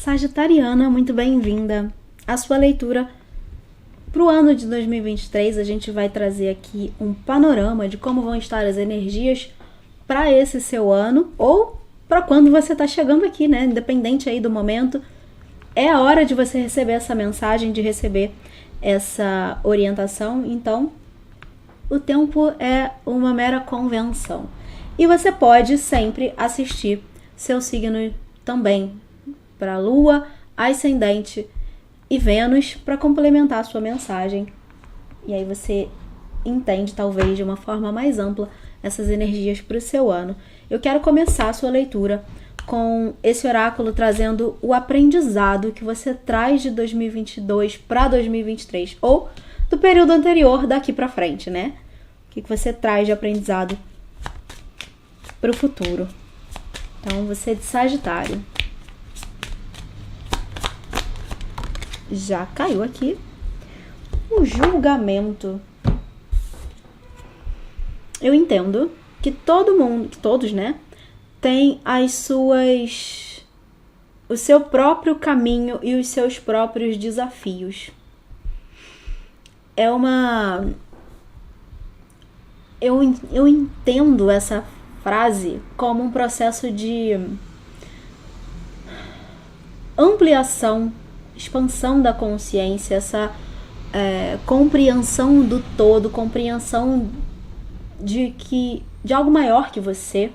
Sagitariana, muito bem-vinda à sua leitura para o ano de 2023. A gente vai trazer aqui um panorama de como vão estar as energias para esse seu ano ou para quando você está chegando aqui, né? Independente aí do momento, é a hora de você receber essa mensagem, de receber essa orientação. Então, o tempo é uma mera convenção. E você pode sempre assistir seu signo também para a Lua, Ascendente e Vênus para complementar a sua mensagem. E aí você entende, talvez, de uma forma mais ampla essas energias para o seu ano. Eu quero começar a sua leitura com esse oráculo trazendo o aprendizado que você traz de 2022 para 2023, ou do período anterior daqui para frente, né? O que você traz de aprendizado para o futuro. Então, você é de Sagitário. Já caiu aqui o julgamento. Eu entendo que todo mundo, que todos, né, tem o seu próprio caminho e os seus próprios desafios. Eu entendo essa frase como um processo de ampliação, expansão da consciência, essa compreensão do todo, compreensão de algo maior que você.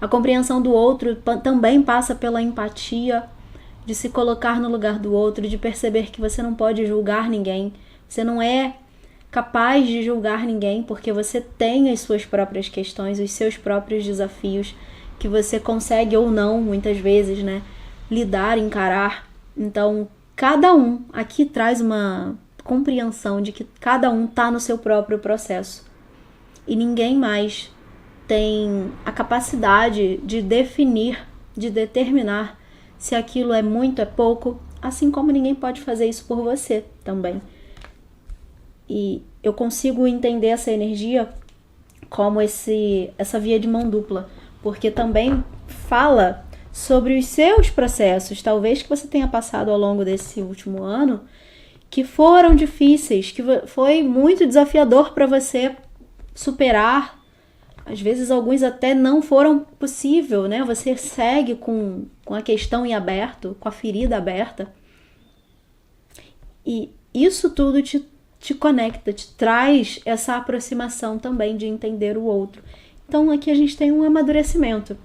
A compreensão do outro também passa pela empatia, de se colocar no lugar do outro, de perceber que você não pode julgar ninguém, você não é capaz de julgar ninguém, porque você tem as suas próprias questões, os seus próprios desafios, que você consegue ou não, muitas vezes, né, lidar, encarar. Então, cada um aqui traz uma compreensão de que cada um está no seu próprio processo. E ninguém mais tem a capacidade de definir, de determinar se aquilo é muito, é pouco, assim como ninguém pode fazer isso por você também. E eu consigo entender essa energia como essa via de mão dupla, porque também fala sobre os seus processos, talvez que você tenha passado ao longo desse último ano, que foram difíceis, que foi muito desafiador para você superar. Às vezes alguns até não foram possível, né? Você segue com a questão em aberto, com a ferida aberta. E isso tudo te conecta, te traz essa aproximação também de entender o outro. Então aqui a gente tem um amadurecimento.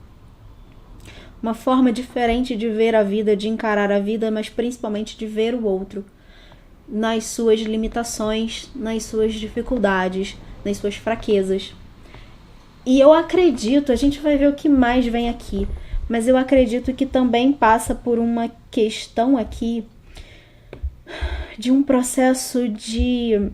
Uma forma diferente de ver a vida, de encarar a vida, mas principalmente de ver o outro. Nas suas limitações, nas suas dificuldades, nas suas fraquezas. E eu acredito, a gente vai ver o que mais vem aqui, mas eu acredito que também passa por uma questão aqui de um processo de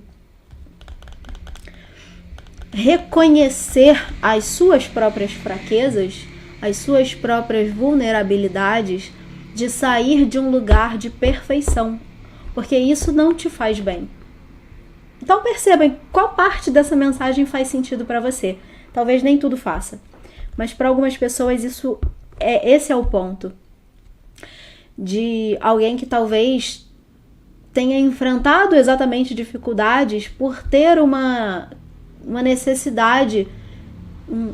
reconhecer as suas próprias fraquezas, as suas próprias vulnerabilidades, de sair de um lugar de perfeição, porque isso não te faz bem. Então percebam qual parte dessa mensagem faz sentido para você. Talvez nem tudo faça, mas para algumas pessoas esse é o ponto. De alguém que talvez tenha enfrentado exatamente dificuldades por ter uma necessidade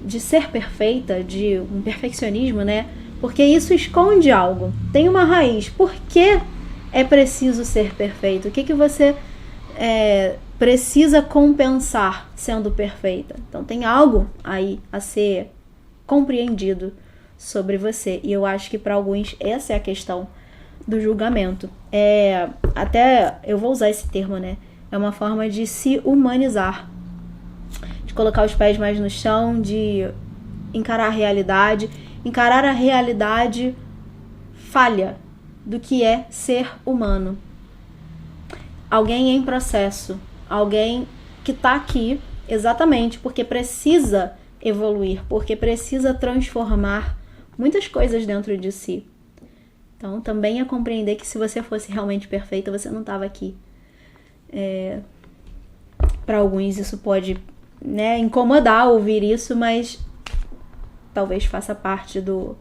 de ser perfeita, de um perfeccionismo, né? Porque isso esconde algo, tem uma raiz. Por que é preciso ser perfeito? O que você precisa compensar sendo perfeita? Então tem algo aí a ser compreendido sobre você. E eu acho que para alguns essa é a questão do julgamento. Até eu vou usar esse termo, né? É uma forma de se humanizar, de colocar os pés mais no chão, de encarar a realidade falha do que é ser humano. Alguém em processo, alguém que está aqui exatamente porque precisa evoluir, porque precisa transformar muitas coisas dentro de si. Então também é compreender que se você fosse realmente perfeita, você não estava aqui. Para alguns isso pode, né, incomodar ouvir isso, mas talvez faça parte do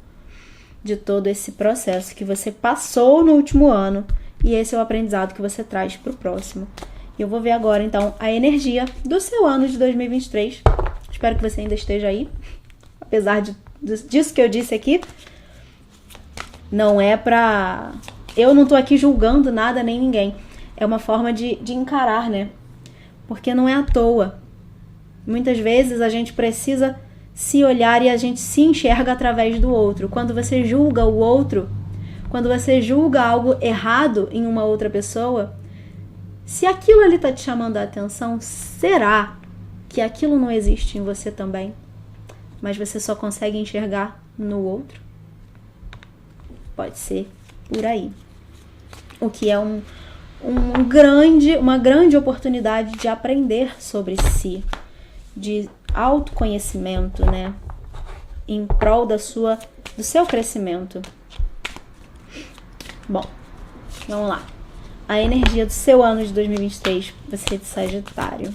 de todo esse processo que você passou no último ano, e esse é o aprendizado que você traz para o próximo. E eu vou ver agora, então, a energia do seu ano de 2023. Espero que você ainda esteja aí, apesar disso que eu disse aqui. Não é pra... Eu não tô aqui julgando nada nem ninguém. É uma forma de encarar, né? Porque não é à toa. Muitas vezes a gente precisa se olhar e a gente se enxerga através do outro. Quando você julga o outro, quando você julga algo errado em uma outra pessoa, se aquilo ali tá te chamando a atenção, será que aquilo não existe em você também? Mas você só consegue enxergar no outro? Pode ser por aí. O que é uma grande oportunidade de aprender sobre si, de autoconhecimento, né? Em prol do seu crescimento. Bom, vamos lá. A energia do seu ano de 2023, você de Sagitário.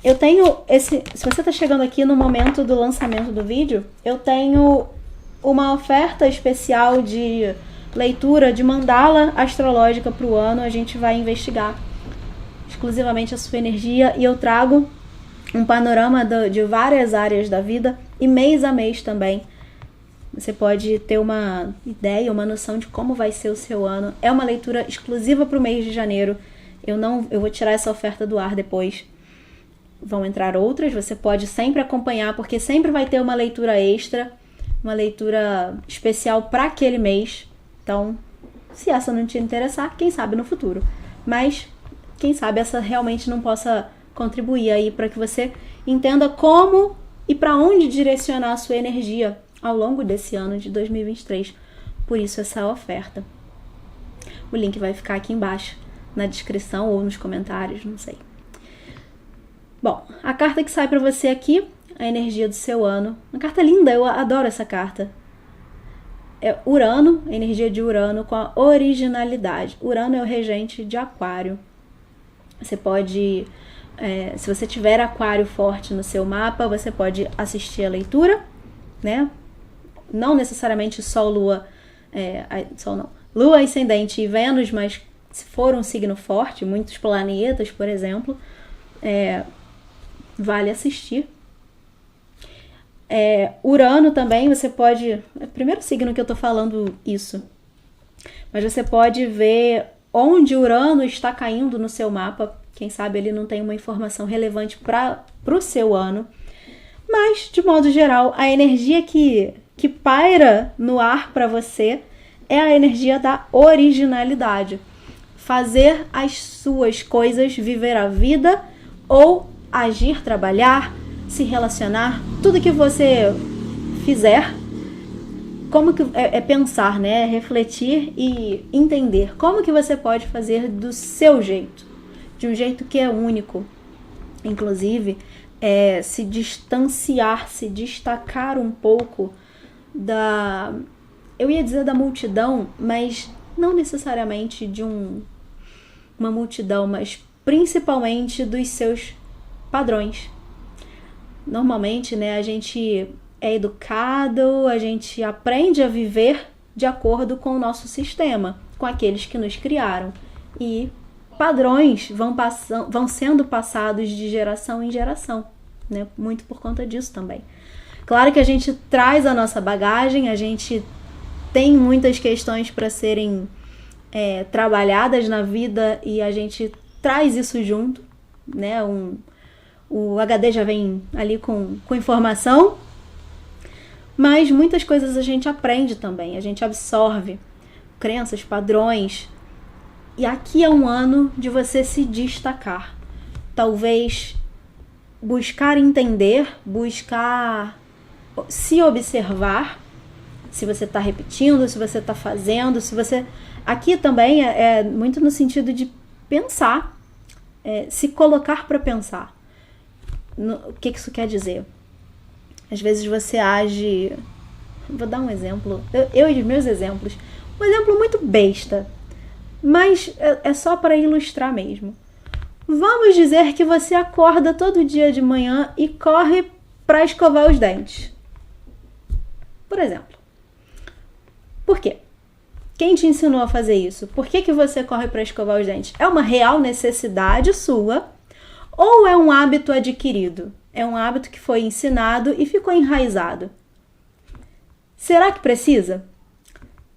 Eu tenho se você está chegando aqui no momento do lançamento do vídeo, eu tenho uma oferta especial de leitura de mandala astrológica para o ano. A gente vai investigar exclusivamente a sua energia e eu trago um panorama de várias áreas da vida e mês a mês também. Você pode ter uma ideia, uma noção de como vai ser o seu ano. É uma leitura exclusiva para o mês de janeiro. Eu vou tirar essa oferta do ar depois. Vão entrar outras, você pode sempre acompanhar, porque sempre vai ter uma leitura extra, uma leitura especial para aquele mês. Então, se essa não te interessar, quem sabe no futuro. Mas, quem sabe essa realmente não possa contribuir aí para que você entenda como e para onde direcionar a sua energia ao longo desse ano de 2023. Por isso essa oferta. O link vai ficar aqui embaixo, na descrição ou nos comentários, não sei. Bom, a carta que sai para você aqui, a energia do seu ano. Uma carta linda, eu adoro essa carta. É Urano, a energia de Urano com a originalidade. Urano é o regente de Aquário. Você pode, se você tiver Aquário forte no seu mapa, você pode assistir a leitura, né? Não necessariamente Sol, Lua, Sol não, Lua, Ascendente e Vênus, mas se for um signo forte, muitos planetas, por exemplo, vale assistir. Urano também, você pode... É o primeiro signo que eu tô falando isso. Mas você pode ver onde Urano está caindo no seu mapa. Quem sabe ele não tem uma informação relevante para o seu ano. Mas, de modo geral, a energia que paira no ar para você é a energia da originalidade. Fazer as suas coisas, viver a vida ou agir, trabalhar, se relacionar, tudo que você fizer, como que pensar, né? Refletir e entender como que você pode fazer do seu jeito, de um jeito que é único. Inclusive, se distanciar, se destacar um pouco eu ia dizer da multidão, mas não necessariamente de uma multidão, mas principalmente dos seus padrões. Normalmente, né, a gente é educado, a gente aprende a viver de acordo com o nosso sistema, com aqueles que nos criaram. E padrões vão sendo passados de geração em geração, né? Muito por conta disso também. Claro que a gente traz a nossa bagagem, a gente tem muitas questões para serem trabalhadas na vida e a gente traz isso junto, né? O HD já vem ali com informação, mas muitas coisas a gente aprende também, a gente absorve crenças, padrões. E aqui é um ano de você se destacar. Talvez buscar entender, buscar se observar, se você está repetindo, se você está fazendo, se você... Aqui também é muito no sentido de pensar, se colocar para pensar. O que isso quer dizer? Às vezes você age... Vou dar um exemplo. Eu e os meus exemplos. Um exemplo muito besta, mas é só para ilustrar mesmo. Vamos dizer que você acorda todo dia de manhã e corre para escovar os dentes. Por exemplo. Por quê? Quem te ensinou a fazer isso? Por que você corre para escovar os dentes? É uma real necessidade sua ou é um hábito adquirido? É um hábito que foi ensinado e ficou enraizado. Será que precisa?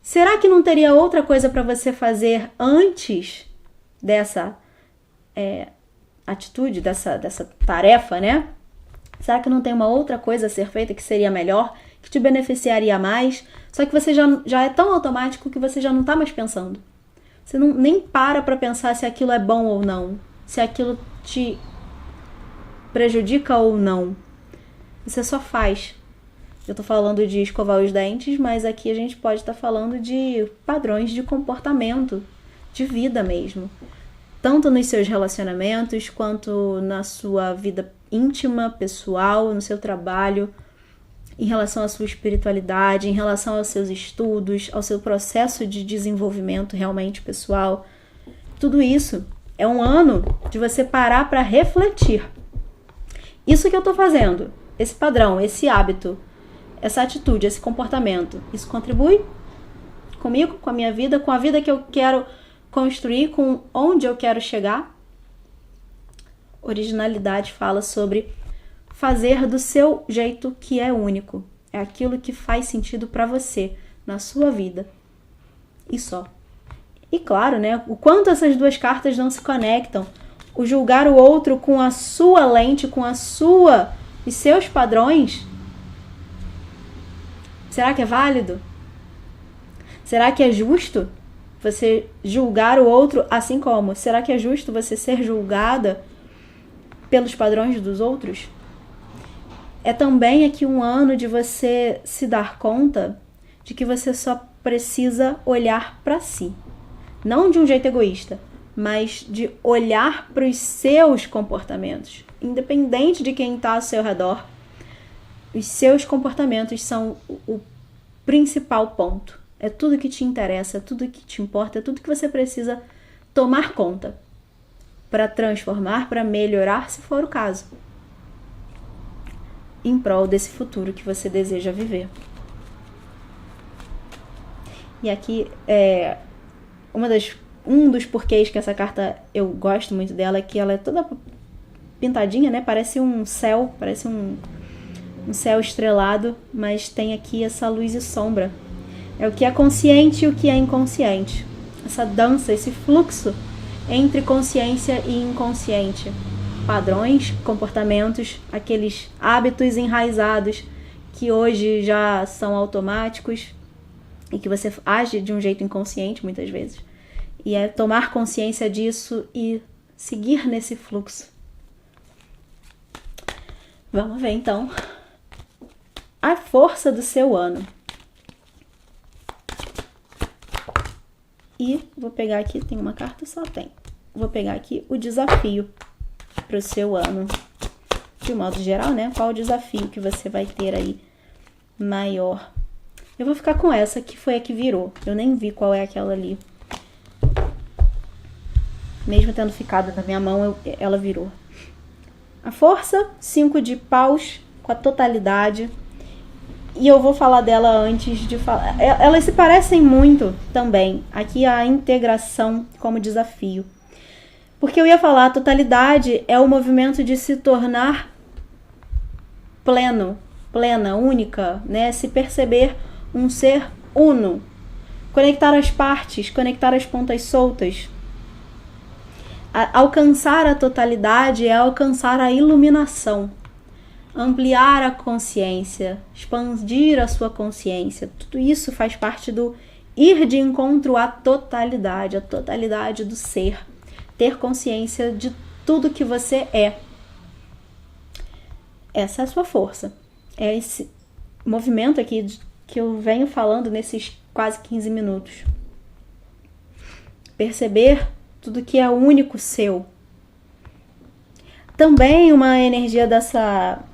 Será que não teria outra coisa para você fazer antes dessa atitude, dessa tarefa, né? Será que não tem uma outra coisa a ser feita que seria melhor, que te beneficiaria mais? Só que você já é tão automático que você já não está mais pensando. Você nem para pensar se aquilo é bom ou não, se aquilo te prejudica ou não. Você só faz. Eu tô falando de escovar os dentes, mas aqui a gente pode estar falando de padrões de comportamento, de vida mesmo. Tanto nos seus relacionamentos, quanto na sua vida íntima, pessoal, no seu trabalho, em relação à sua espiritualidade, em relação aos seus estudos, ao seu processo de desenvolvimento realmente pessoal. Tudo isso é um ano de você parar para refletir. Isso que eu tô fazendo, esse padrão, esse hábito, essa atitude, esse comportamento, isso contribui comigo, com a minha vida, com a vida que eu quero construir, com onde eu quero chegar? Originalidade fala sobre fazer do seu jeito que é único. É aquilo que faz sentido para você, na sua vida. E só. E claro, né? O quanto essas duas cartas não se conectam. O julgar o outro com a sua lente, com e seus padrões. Será que é válido? Será que é justo você julgar o outro assim como? Será que é justo você ser julgada pelos padrões dos outros? É também aqui um ano de você se dar conta de que você só precisa olhar para si. Não de um jeito egoísta, mas de olhar para os seus comportamentos. Independente de quem está ao seu redor, os seus comportamentos são o principal ponto. É tudo que te interessa, é tudo que te importa, é tudo que você precisa tomar conta para transformar, para melhorar, se for o caso, em prol desse futuro que você deseja viver. E aqui, um dos porquês que essa carta eu gosto muito dela é que ela é toda pintadinha, né? Parece um céu, parece um céu estrelado, mas tem aqui essa luz e sombra. É o que é consciente e o que é inconsciente. Essa dança, esse fluxo entre consciência e inconsciente. Padrões, comportamentos, aqueles hábitos enraizados que hoje já são automáticos e que você age de um jeito inconsciente muitas vezes. E é tomar consciência disso e seguir nesse fluxo. Vamos ver então a força do seu ano. E vou pegar aqui, tem uma carta só? Tem. Vou pegar aqui o desafio para o seu ano. De modo geral, né? Qual o desafio que você vai ter aí maior? Eu vou ficar com essa, que foi a que virou. Eu nem vi qual é aquela ali. Mesmo tendo ficado na minha mão, ela virou. A força, 5 de paus, com a totalidade. E eu vou falar dela antes de falar. Elas se parecem muito também. Aqui a integração como desafio. Porque eu ia falar, a totalidade é o movimento de se tornar plena, única, né? Se perceber um ser uno. Conectar as partes, conectar as pontas soltas. Alcançar a totalidade é alcançar a iluminação. Ampliar a consciência, expandir a sua consciência. Tudo isso faz parte do ir de encontro à totalidade, a totalidade do ser. Ter consciência de tudo que você é. Essa é a sua força. É esse movimento aqui que eu venho falando nesses quase 15 minutos. Perceber tudo que é único seu. Também uma energia dessa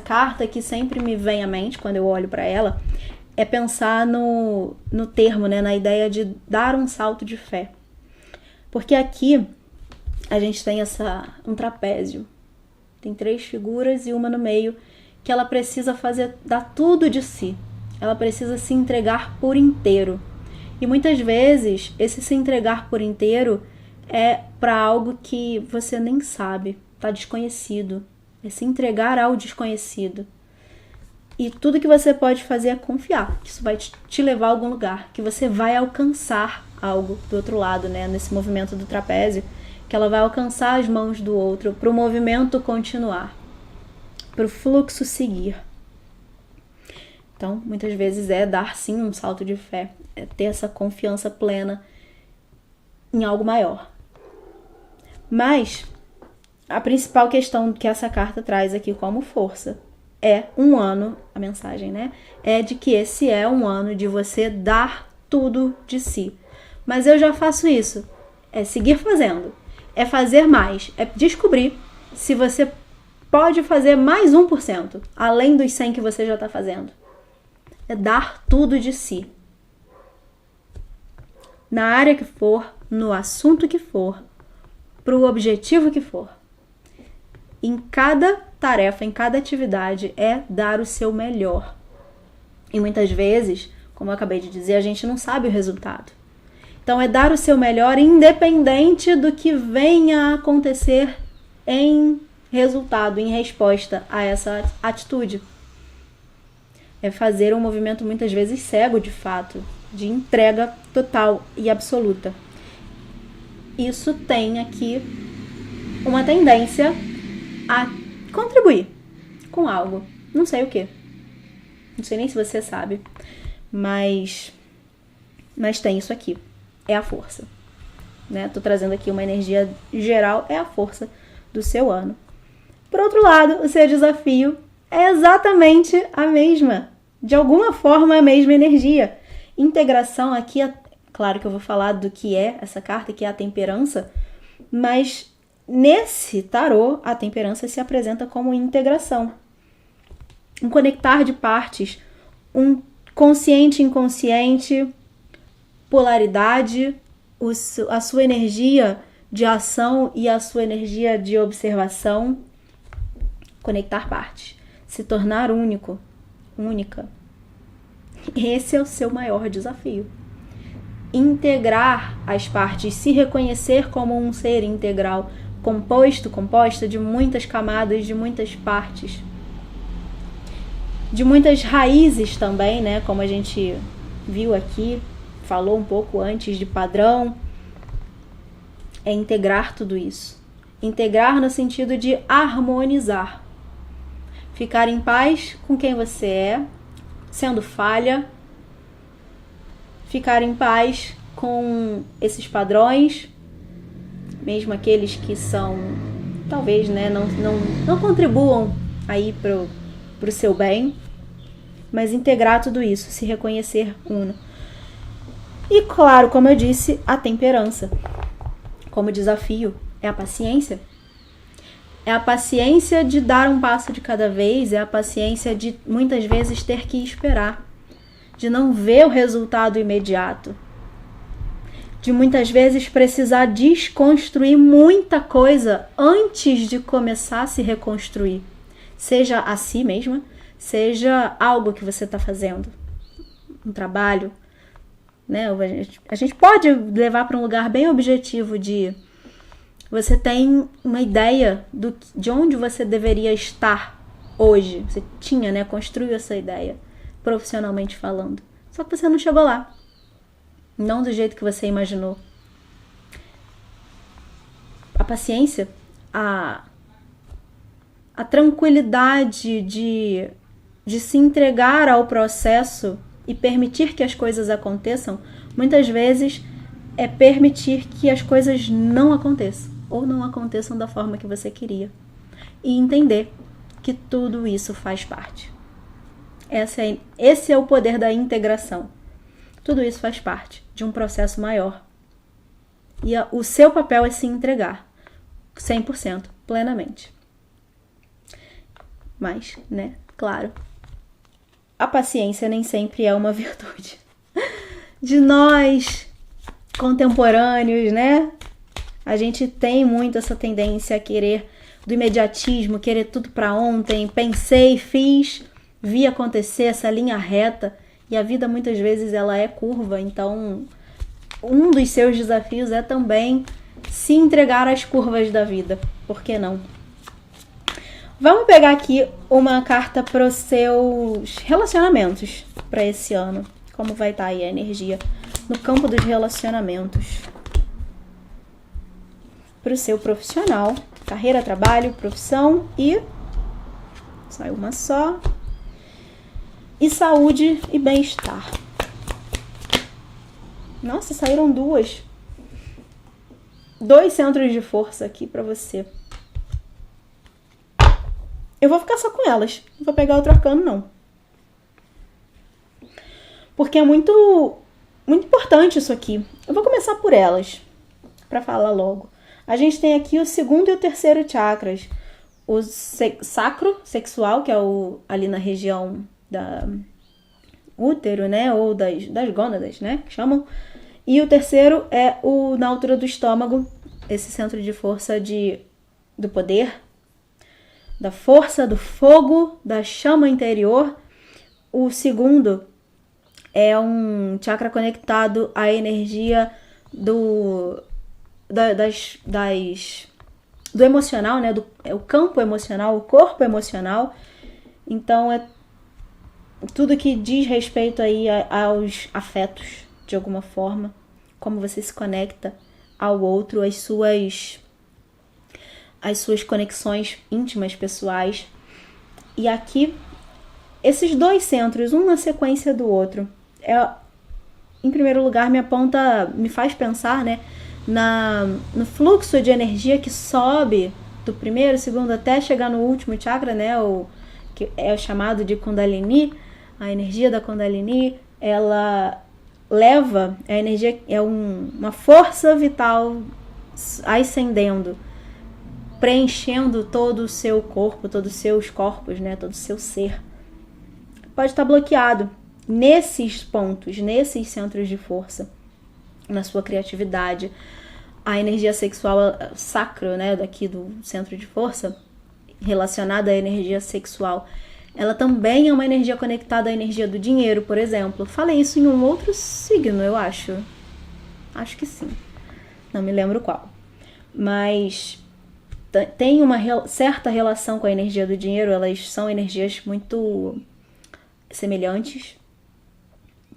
carta que sempre me vem à mente quando eu olho para ela é pensar no termo, né, na ideia de dar um salto de fé. Porque aqui a gente tem um trapézio. Tem 3 figuras e uma no meio que ela precisa dar tudo de si. Ela precisa se entregar por inteiro. E muitas vezes, esse se entregar por inteiro é para algo que você nem sabe, tá desconhecido. É se entregar ao desconhecido. E tudo que você pode fazer é confiar, que isso vai te levar a algum lugar, que você vai alcançar algo do outro lado, né? Nesse movimento do trapézio, que ela vai alcançar as mãos do outro, para o movimento continuar, para o fluxo seguir. Então, muitas vezes é dar sim um salto de fé, é ter essa confiança plena em algo maior. Mas a principal questão que essa carta traz aqui como força é um ano, a mensagem, né? É de que esse é um ano de você dar tudo de si. Mas eu já faço isso. É seguir fazendo. É fazer mais. É descobrir se você pode fazer mais 1%, além dos 100 que você já está fazendo. É dar tudo de si. Na área que for, no assunto que for, para o objetivo que for. Em cada tarefa, em cada atividade, é dar o seu melhor. E muitas vezes, como eu acabei de dizer, a gente não sabe o resultado. Então, é dar o seu melhor independente do que venha a acontecer em resultado, em resposta a essa atitude. É fazer um movimento muitas vezes cego, de fato, de entrega total e absoluta. Isso tem aqui uma tendência a contribuir com algo. Não sei o que. Não sei nem se você sabe. Mas tem isso aqui. É a força. Né? Tô trazendo aqui uma energia geral. É a força do seu ano. Por outro lado, o seu desafio é exatamente a mesma. De alguma forma, a mesma energia. Integração aqui, claro que eu vou falar do que é essa carta, que é a temperança. Mas nesse tarô, a temperança se apresenta como integração. Um conectar de partes, um consciente e inconsciente, polaridade, a sua energia de ação e a sua energia de observação. Conectar partes. Se tornar único, única. Esse é o seu maior desafio. Integrar as partes, se reconhecer como um ser integral, composta de muitas camadas, de muitas partes, de muitas raízes também, né? Como a gente viu aqui, falou um pouco antes de padrão. É integrar tudo isso. Integrar no sentido de harmonizar. Ficar em paz com quem você é, sendo falha. Ficar em paz com esses padrões, mesmo aqueles que são, talvez, né, não contribuam aí pro seu bem, mas integrar tudo isso, se reconhecer uno. E claro, como eu disse, a temperança, como desafio, é a paciência. É a paciência de dar um passo de cada vez, é a paciência de muitas vezes ter que esperar, de não ver o resultado imediato, de muitas vezes precisar desconstruir muita coisa antes de começar a se reconstruir, seja a si mesma, seja algo que você está fazendo, um trabalho, né? A gente pode levar para um lugar bem objetivo de você tem uma ideia de onde você deveria estar hoje, você tinha, né? Construiu essa ideia, profissionalmente falando, só que você não chegou lá. Não do jeito que você imaginou. A paciência, a tranquilidade de se entregar ao processo e permitir que as coisas aconteçam, muitas vezes é permitir que as coisas não aconteçam, ou não aconteçam da forma que você queria. E entender que tudo isso faz parte. Esse é o poder da integração. Tudo isso faz parte de um processo maior. E o seu papel é se entregar 100%, plenamente. Mas, né, claro, a paciência nem sempre é uma virtude. De nós, contemporâneos, né? A gente tem muito essa tendência a querer do imediatismo, querer tudo para ontem, pensei, fiz, vi acontecer essa linha reta, e a vida muitas vezes ela é curva, então um dos seus desafios é também se entregar às curvas da vida, por que não? Vamos pegar aqui uma carta para os seus relacionamentos para esse ano, como vai estar aí a energia no campo dos relacionamentos. Para o seu profissional, carreira, trabalho, profissão e... saiu uma só. E saúde e bem-estar. Nossa, saíram duas. 2 centros de força aqui para você. Eu vou ficar só com elas. Não vou pegar outro arcano, não. Porque é muito importante isso aqui. Eu vou começar por elas, para falar logo. A gente tem aqui o 2º e o 3º chakras. O sacro, sexual, que é ali na região da útero, né? Ou das gônadas, né? Que chamam. E o 3º é na altura do estômago. Esse centro de força do poder, da força, do fogo, da chama interior. O 2º é um chakra conectado à energia do emocional, né? É o campo emocional, o corpo emocional. Então é tudo que diz respeito aí aos afetos, de alguma forma, como você se conecta ao outro, as suas conexões íntimas, pessoais. E aqui, esses 2 centros, um na sequência do outro, em primeiro lugar, me faz pensar, né, no fluxo de energia que sobe do 1º, 2º até chegar no último chakra, né, que é chamado de Kundalini. A energia da Kundalini, ela leva a energia, uma força vital ascendendo, preenchendo todo o seu corpo, todos os seus corpos, né, todo o seu ser. Pode estar bloqueado nesses pontos, nesses centros de força, na sua criatividade. A energia sexual sacro, né, daqui do centro de força, relacionada à energia sexual, ela também é uma energia conectada à energia do dinheiro, por exemplo. Falei isso em um outro signo, eu acho. Acho que sim. Não me lembro qual. Mas tem uma certa relação com a energia do dinheiro. Elas são energias muito semelhantes.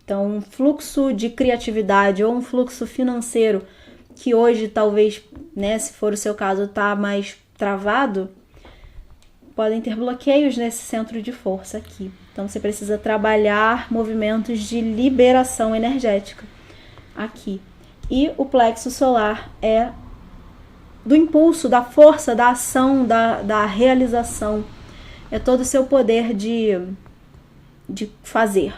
Então, um fluxo de criatividade ou um fluxo financeiro que hoje talvez, né, se for o seu caso, está mais travado, podem ter bloqueios nesse centro de força aqui. Então, você precisa trabalhar movimentos de liberação energética aqui. E o plexo solar é do impulso, da força, da ação, da realização. É todo o seu poder de fazer.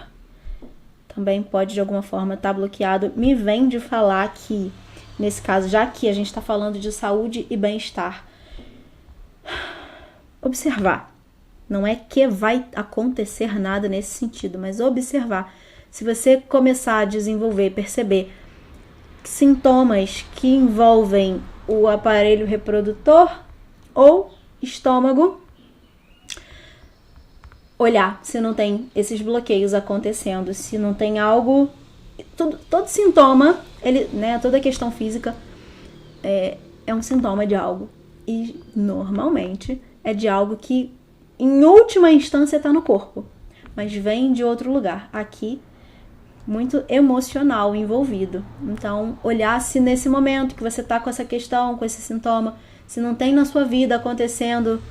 Também pode, de alguma forma, estar bloqueado. Me vem de falar que, nesse caso, já que a gente está falando de saúde e bem-estar, observar. Não é que vai acontecer nada nesse sentido, mas observar. Se você começar a desenvolver, perceber sintomas que envolvem o aparelho reprodutor ou estômago, olhar se não tem esses bloqueios acontecendo, se não tem algo, todo sintoma, toda questão física é um sintoma de algo. E normalmente é de algo que, em última instância, está no corpo, mas vem de outro lugar. Aqui, muito emocional envolvido. Então, olhar se nesse momento que você está com essa questão, com esse sintoma, se não tem na sua vida acontecendo,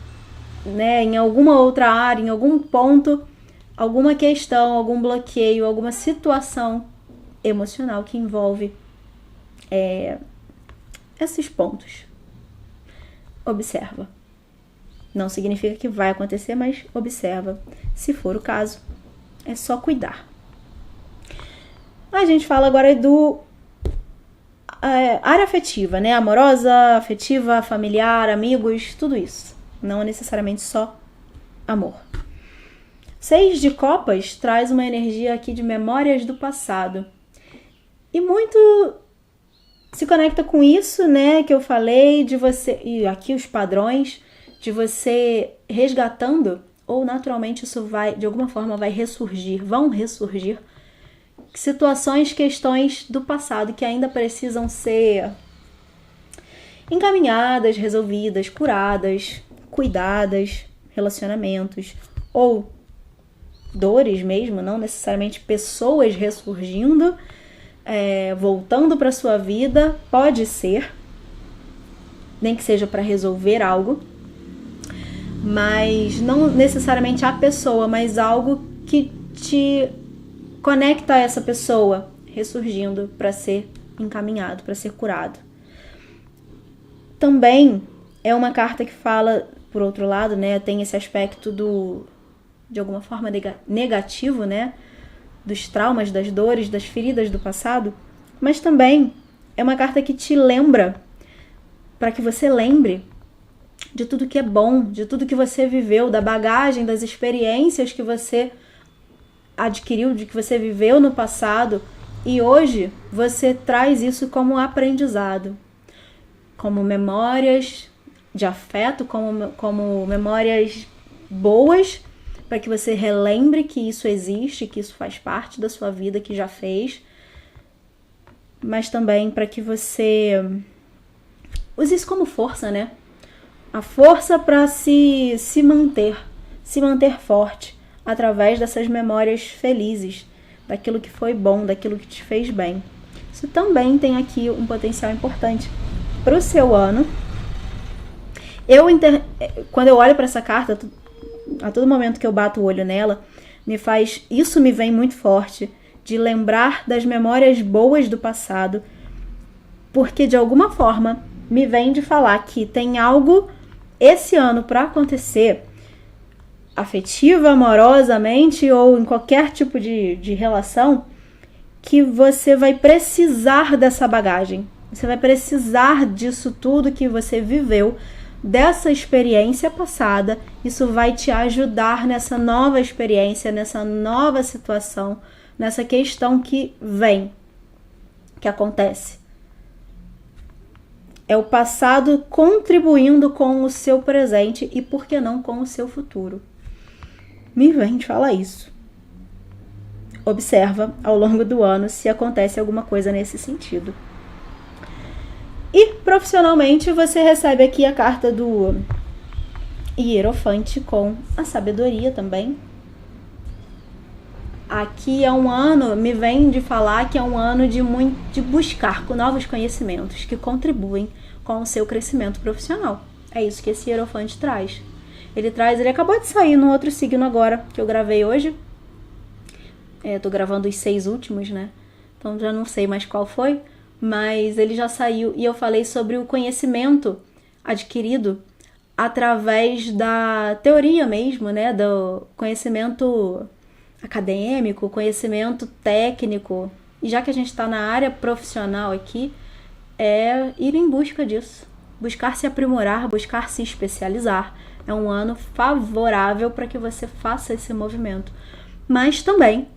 né, em alguma outra área, em algum ponto, alguma questão, algum bloqueio, alguma situação emocional que envolve esses pontos. Observa. Não significa que vai acontecer, mas observa. Se for o caso, é só cuidar. A gente fala agora do área afetiva, né? Amorosa, afetiva, familiar, amigos, tudo isso. Não necessariamente só amor. 6 de copas traz uma energia aqui de memórias do passado. E muito se conecta com isso, né, que eu falei de você, e aqui os padrões de você resgatando, ou naturalmente isso vai, de alguma forma, vão ressurgir situações, questões do passado que ainda precisam ser encaminhadas, resolvidas, curadas, cuidadas, relacionamentos, ou dores mesmo, não necessariamente pessoas ressurgindo, voltando para sua vida, pode ser, nem que seja para resolver algo, mas não necessariamente a pessoa, mas algo que te conecta a essa pessoa ressurgindo para ser encaminhado, para ser curado. Também é uma carta que fala, por outro lado, né, tem esse aspecto de alguma forma negativo, né, dos traumas, das dores, das feridas do passado, mas também é uma carta que te lembra, para que você lembre de tudo que é bom, de tudo que você viveu, da bagagem, das experiências que você adquiriu, de que você viveu no passado, e hoje você traz isso como aprendizado, como memórias de afeto, como memórias boas, para que você relembre que isso existe, que isso faz parte da sua vida, que já fez, mas também para que você use isso como força, né? A força para se manter forte através dessas memórias felizes, daquilo que foi bom, daquilo que te fez bem. Isso também tem aqui um potencial importante para o seu ano. Quando eu olho para essa carta, a todo momento que eu bato o olho nela, isso me vem muito forte, de lembrar das memórias boas do passado, porque de alguma forma me vem de falar que tem algo esse ano para acontecer, afetiva, amorosamente ou em qualquer tipo de relação, que você vai precisar dessa bagagem. Você vai precisar disso tudo que você viveu, dessa experiência passada. Isso vai te ajudar nessa nova experiência, nessa nova situação, nessa questão que vem, que acontece. É o passado contribuindo com o seu presente e, por que não, com o seu futuro. Me vem de falar isso. Observa ao longo do ano se acontece alguma coisa nesse sentido. E profissionalmente você recebe aqui a carta do Hierofante com a sabedoria também. Aqui é um ano, me vem de falar que é um ano de buscar novos conhecimentos que contribuem com o seu crescimento profissional. É isso que esse Hierofante traz. Ele acabou de sair no outro signo agora, que eu gravei hoje. Tô gravando os 6 últimos, né? Então já não sei mais qual foi, mas ele já saiu e eu falei sobre o conhecimento adquirido através da teoria mesmo, né? Do conhecimento acadêmico, conhecimento técnico. E já que a gente está na área profissional aqui, é ir em busca disso. Buscar se aprimorar, buscar se especializar. É um ano favorável para que você faça esse movimento. Mas também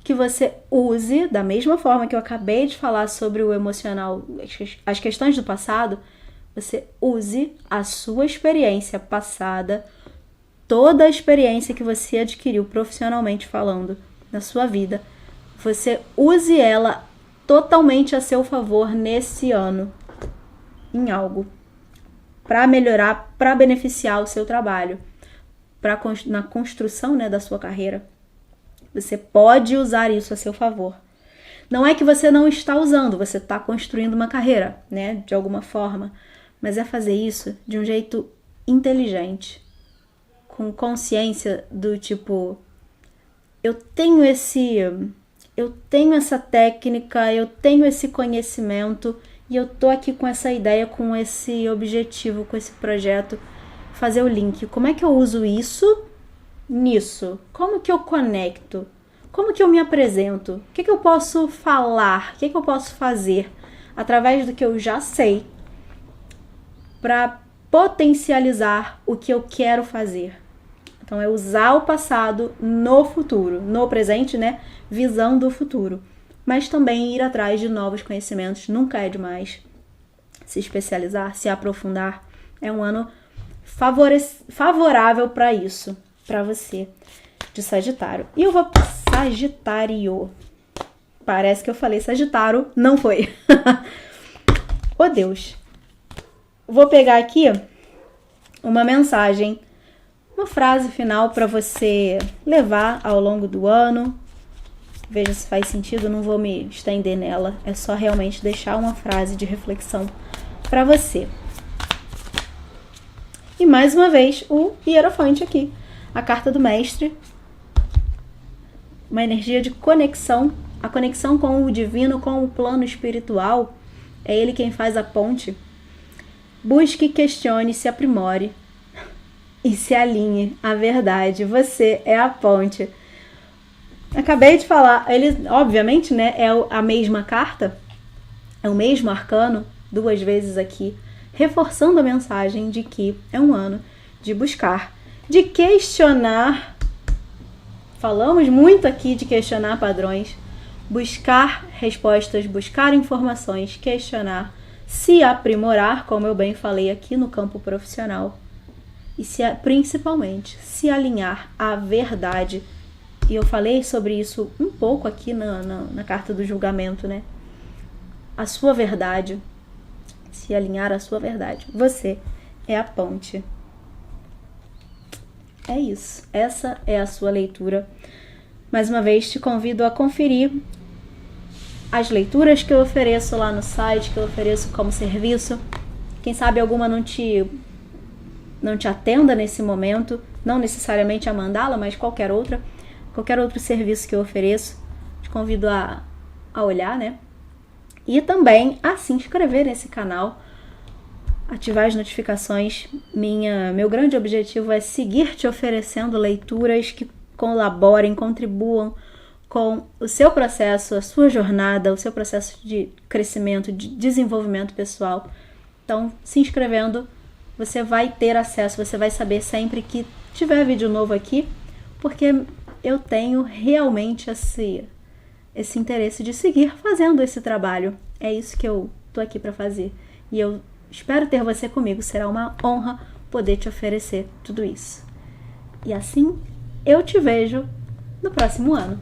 que você use, da mesma forma que eu acabei de falar sobre o emocional, as questões do passado, você use a sua experiência passada, toda a experiência que você adquiriu profissionalmente falando na sua vida, você use ela totalmente a seu favor nesse ano, em algo, para melhorar, para beneficiar o seu trabalho, na construção, né, da sua carreira. Você pode usar isso a seu favor. Não é que você não está usando, você está construindo uma carreira, né, de alguma forma, mas é fazer isso de um jeito inteligente, com consciência do tipo, eu tenho essa técnica, eu tenho esse conhecimento e eu tô aqui com essa ideia, com esse objetivo, com esse projeto, fazer o link. Como é que eu uso isso nisso? Como que eu conecto? Como que eu me apresento? O que eu posso falar? O que eu posso fazer através do que eu já sei para potencializar o que eu quero fazer? Então, é usar o passado no futuro, no presente, né? Visão do futuro. Mas também ir atrás de novos conhecimentos. Nunca é demais se especializar, se aprofundar. É um ano favorável para isso, para você de Sagitário. E eu vou para Sagitário. Parece que eu falei Sagitário, não foi. Oh, Deus. Vou pegar aqui uma mensagem, uma frase final para você levar ao longo do ano. Veja se faz sentido, não vou me estender nela. É só realmente deixar uma frase de reflexão para você. E mais uma vez, o Hierofante aqui. A carta do mestre. Uma energia de conexão. A conexão com o divino, com o plano espiritual. É ele quem faz a ponte. Busque, questione, se aprimore. E se alinhe à verdade. Você é a ponte. Acabei de falar. Ele, obviamente, né, é a mesma carta. É o mesmo arcano. 2 vezes aqui. Reforçando a mensagem de que é um ano de buscar, de questionar. Falamos muito aqui de questionar padrões, buscar respostas, buscar informações, questionar, se aprimorar, como eu bem falei aqui no campo profissional, e principalmente se alinhar à verdade. E eu falei sobre isso um pouco aqui na carta do julgamento, né? A sua verdade. Se alinhar à sua verdade. Você é a ponte. É isso. Essa é a sua leitura. Mais uma vez, te convido a conferir as leituras que eu ofereço lá no site, que eu ofereço como serviço. Quem sabe alguma não te atenda nesse momento. Não necessariamente a mandala, mas qualquer outro serviço que eu ofereço. Te convido a olhar, né? E também a se inscrever nesse canal, ativar as notificações. Meu grande objetivo é seguir te oferecendo leituras que colaborem, contribuam com o seu processo, a sua jornada, o seu processo de crescimento, de desenvolvimento pessoal. Então, se inscrevendo, você vai ter acesso, você vai saber sempre que tiver vídeo novo aqui, porque eu tenho realmente esse interesse de seguir fazendo esse trabalho. É isso que eu tô aqui para fazer. E eu espero ter você comigo. Será uma honra poder te oferecer tudo isso. E assim, eu te vejo no próximo ano.